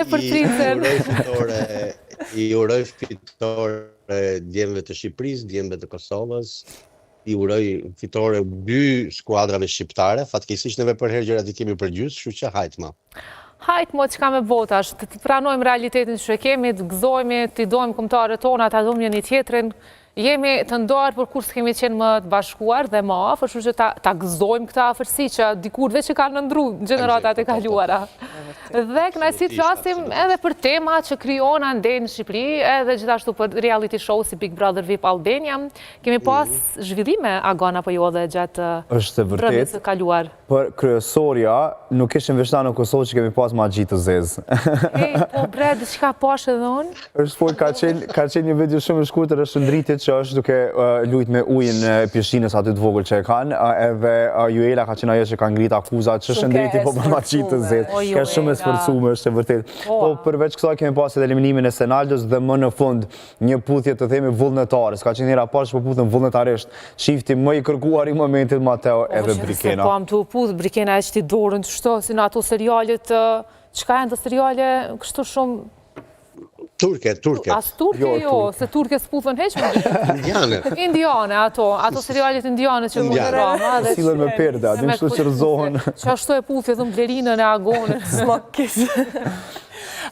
për princën. I uroj fitore djemve të Shqipërisë, djemve të Kosovës, i uroj fitore dy skuadrave shqiptare, fatkeqësisht neve për herë gjërat I kemi përgjysë, kështu që hajt ma. Hajt mo që ka me votash, të pranojmë realitetin që kemi, të gëzojmë, të I dojmë kombëtarët tona, të adhumje një tjetrin, jemi të ndarë për kur s'kemi qenë më të bashkuar dhe më afër, kështu që ta gëzojmë këta afërsi që dikurve që kanë nëndru gjeneratat e kaluara. Dhe kënaqësi të flasim edhe për tema që krijona ndej në Shqipëri, edhe gjithashtu për reality show si Big Brother VIP Albania. Kemi pas zhvillime agon apo jo dhe gjatë rrëmës së kaluar. Për kryesorja, nuk ishim veçta në Kosovë që kemi pas magji të zezë. Po bre, diçka pash edhe unë? Është fol, ka qenë një video shumë I shkurtër, është ndritit që është duke lujt me ujin e pishinës aty të vogël që e kanë, edhe Juela ka qenë ajo që ka ngrit akuzat që është ndriti po për magji të zezë. Ka shumë e sforcuar, është e vërtet. Po përveç kësaj kemi pas edhe eliminimin e Senaldos dhe më në fund një puthje të themi vullnetare. Ka qenë njëra parë që po puthen vullnetarisht. Shifti më I kërkuar I momentit Mateo edhe Brikena. Brikena e qëti dorën të shto, si në ato serialet, qka e në të seriale, kështu shumë... Turke. As turke jo, se turke s'puthen heqme. Indiane, ato serialet indiane që më drama. Silën me perda, dim shtu që rëzohen. Që ashtu e puthje dhe mblerinën e agonën. Smakis.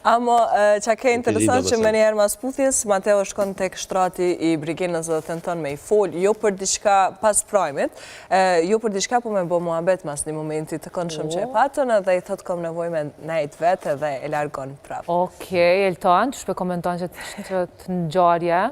Amo, që ke interesant që me njerë mas puthjes, Mateo shkon tek shtrati I Brikenës dhe tenton me I fol, jo për diçka pas prajmit, jo për diçka po me bo muhabet mas një momenti të këndshëm që e patën dhe I thot kom nevoj me nejt vete dhe e largon prap. Okej, Elton, që shpe komenton që të ngjarje.